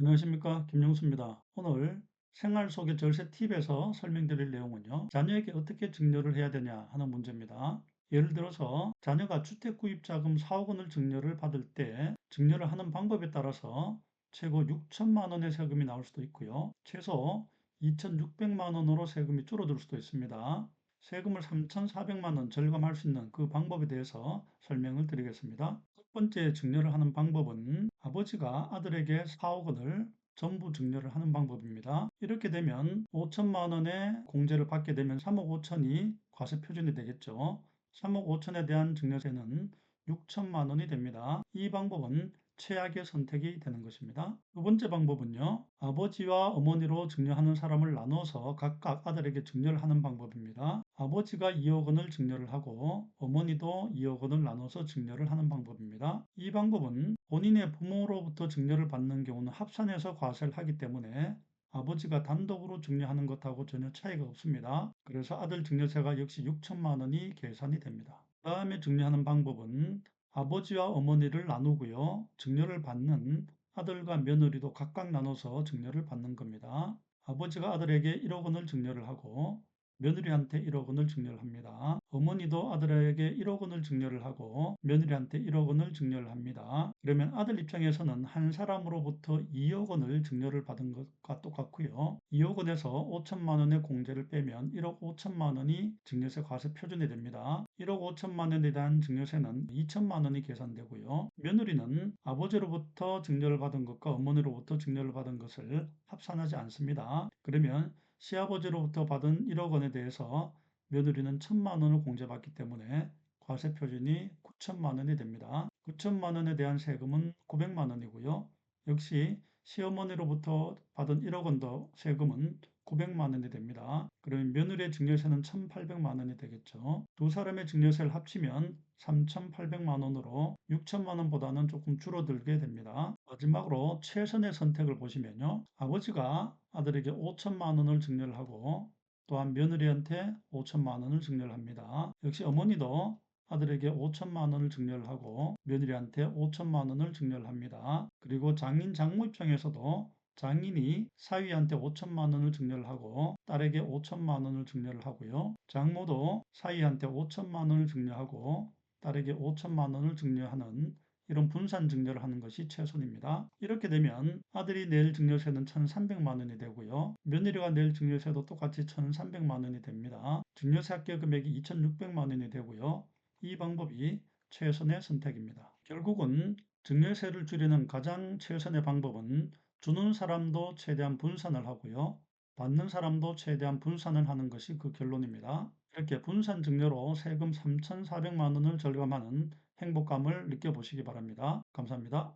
안녕하십니까, 김영수입니다. 오늘 생활 속의 절세 팁에서 설명드릴 내용은요, 자녀에게 어떻게 증여를 해야 되냐 하는 문제입니다. 예를 들어서 자녀가 주택구입자금 4억 원을 증여를 받을 때 증여를 하는 방법에 따라서 최고 6천만 원의 세금이 나올 수도 있고요. 최소 2,600만 원으로 세금이 줄어들 수도 있습니다. 세금을 3,400만 원 절감할 수 있는 그 방법에 대해서 설명을 드리겠습니다. 첫 번째 증여를 하는 방법은 아버지가 아들에게 4억 원을 전부 증여를 하는 방법입니다. 이렇게 되면 5천만 원의 공제를 받게 되면 3억 5천이 과세 표준이 되겠죠. 3억 5천에 대한 증여세는 6천만 원이 됩니다. 이 방법은 최악의 선택이 되는 것입니다. 두 번째 방법은요, 아버지와 어머니로 증여하는 사람을 나눠서 각각 아들에게 증여를 하는 방법입니다. 아버지가 2억 원을 증여를 하고 어머니도 2억 원을 나눠서 증여를 하는 방법입니다. 이 방법은 본인의 부모로부터 증여를 받는 경우는 합산해서 과세를 하기 때문에 아버지가 단독으로 증여하는 것하고 전혀 차이가 없습니다. 그래서 아들 증여세가 역시 6천만 원이 계산이 됩니다. 다음에 증여하는 방법은 아버지와 어머니를 나누고요. 증여를 받는 아들과 며느리도 각각 나눠서 증여를 받는 겁니다. 아버지가 아들에게 1억 원을 증여를 하고 며느리한테 1억 원을 증여를 합니다. 어머니도 아들에게 1억 원을 증여를 하고 며느리한테 1억 원을 증여를 합니다. 그러면 아들 입장에서는 한 사람으로부터 2억 원을 증여를 받은 것과 똑같고요. 2억 원에서 5천만 원의 공제를 빼면 1억 5천만 원이 증여세 과세 표준이 됩니다. 1억 5천만 원에 대한 증여세는 2천만 원이 계산되고요. 며느리는 아버지로부터 증여를 받은 것과 어머니로부터 증여를 받은 것을 합산하지 않습니다. 그러면 시아버지로부터 받은 1억 원에 대해서 며느리는 1천만 원을 공제받기 때문에 과세 표준이 9천만 원이 됩니다. 9천만 원에 대한 세금은 900만 원이고요. 역시 시어머니로부터 받은 1억 원도 세금은 900만 원이 됩니다. 그러면 며느리의 증여세는 1,800만 원이 되겠죠. 두 사람의 증여세를 합치면 3,800만 원으로 6천만 원보다는 조금 줄어들게 됩니다. 마지막으로 최선의 선택을 보시면요. 아버지가 아들에게 5천만 원을 증여를 하고 또한 며느리한테 5천만 원을 증여를 합니다. 역시 어머니도 아들에게 5천만 원을 증여를 하고 며느리한테 5천만 원을 증여를 합니다. 그리고 장인 장모 입장에서도 장인이 사위한테 5천만 원을 증여를 하고 딸에게 5천만 원을 증여를 하고요. 장모도 사위한테 5천만 원을 증여하고 딸에게 5천만 원을 증여하는 이런 분산 증여를 하는 것이 최선입니다. 이렇게 되면 아들이 낼 증여세는 1,300만 원이 되고요. 며느리가 낼 증여세도 똑같이 1,300만 원이 됩니다. 증여세 합계 금액이 2,600만 원이 되고요. 이 방법이 최선의 선택입니다. 결국은 증여세를 줄이는 가장 최선의 방법은 주는 사람도 최대한 분산을 하고요. 받는 사람도 최대한 분산을 하는 것이 그 결론입니다. 이렇게 분산 증여로 세금 3,400만 원을 절감하는 행복감을 느껴보시기 바랍니다. 감사합니다.